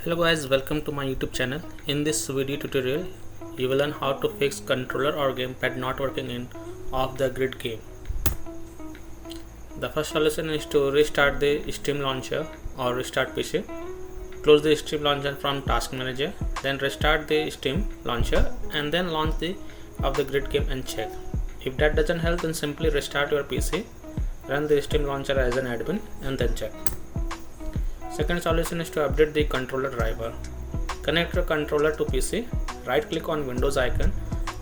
Hello guys, welcome to my YouTube channel. In this video tutorial, you will learn how to fix controller or gamepad not working in off the grid game. The first solution is to restart the Steam launcher or restart PC. Close the Steam launcher from Task Manager, then restart the Steam launcher and then launch the off the grid game and check. If that doesn't help, then simply restart your PC, run the Steam launcher as an admin and then check. Second solution is to update the controller driver. Connect your controller to PC, right click on Windows icon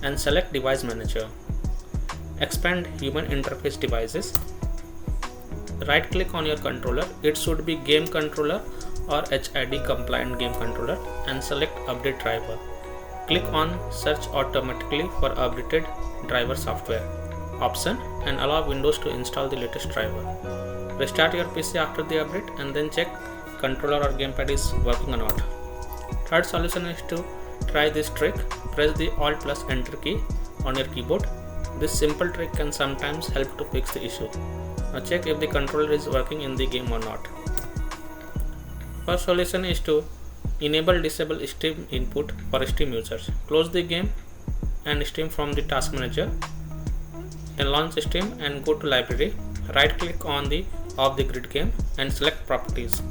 and select Device Manager. Expand Human Interface Devices. Right click on your controller, it should be Game Controller or HID compliant Game Controller and select Update Driver. Click on Search Automatically for updated driver software option and allow Windows to install the latest driver. Restart your PC after the update and then check controller or gamepad is working or not. Third solution is to try this trick. Press the Alt plus Enter key on your keyboard. This simple trick can sometimes help to fix the issue. Now check if the controller is working in the game or not. First solution is to enable disable Steam input for Steam users. Close the game and Steam from the Task Manager. Then launch Steam and go to Library. Right click on the Off the Grid game and select Properties.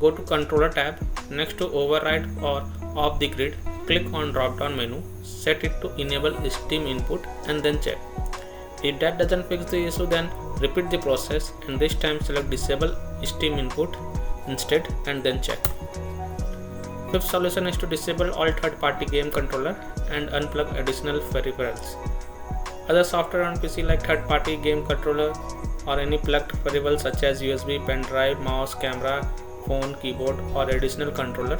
Go to Controller tab. Next to Override or Off the Grid, click on drop down menu, set it to enable Steam input and then check. If that doesn't fix the issue, then repeat the process and this time select disable Steam input instead and then check. Fifth solution is to disable all third-party game controller and unplug additional peripherals. Other software on PC like third-party game controller or any plugged peripherals such as USB, pen drive, mouse, camera, phone, keyboard or additional controller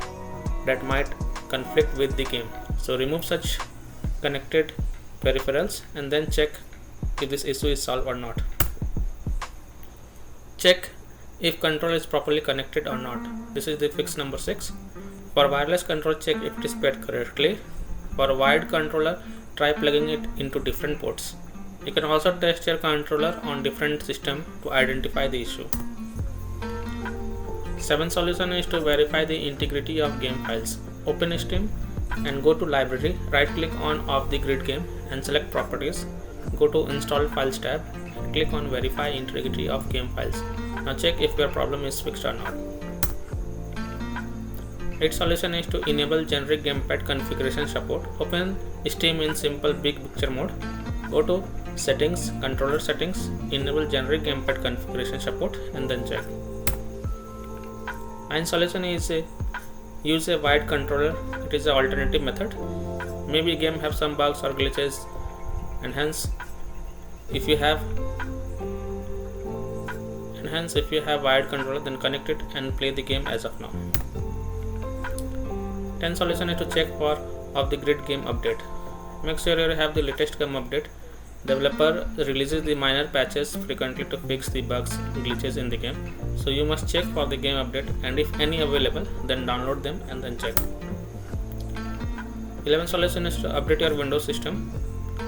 that might conflict with the game. So remove such connected peripherals and then check if this issue is solved or not. Check if controller is properly connected or not. This is the fix number 6. For wireless control, check if it is paired correctly. For wired controller, try plugging it into different ports. You can also test your controller on different systems to identify the issue. Seventh solution is to verify the integrity of game files. Open Steam and go to Library, right click on Off the Grid game and select Properties. Go to Install Files tab and click on Verify Integrity of Game Files. Now check if your problem is fixed or not. Eighth solution is to enable generic gamepad configuration support. Open Steam in simple big picture mode. Go to Settings, Controller Settings, enable generic gamepad configuration support and then check. Ninth solution is use a wired controller. It is an alternative method. Maybe game have some bugs or glitches and hence if you have wired controller, then connect it and play the game as of now. 10th solution is to check for off the grid game update. Make sure you have the latest game update. Developer releases the minor patches frequently to fix the bugs and glitches in the game. So you must check for the game update and if any available, then download them and then check. 11th solution is to update your Windows system.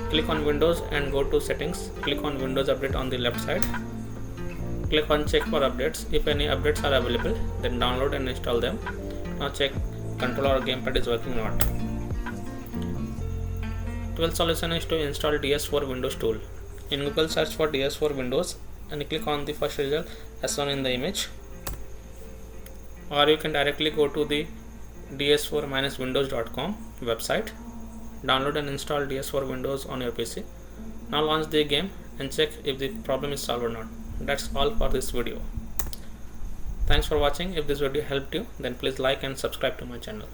Click on Windows and go to Settings. Click on Windows Update on the left side. Click on Check for updates. If any updates are available, then download and install them. Now check controller or gamepad is working or not. 12th solution is to install DS4 Windows tool. In Google, search for DS4 Windows and click on the first result as shown in the image. Or you can directly go to the ds4-windows.com website. Download and install DS4 Windows on your PC. Now launch the game and check if the problem is solved or not. That's all for this video. Thanks for watching. If this video helped you, then please like and subscribe to my channel.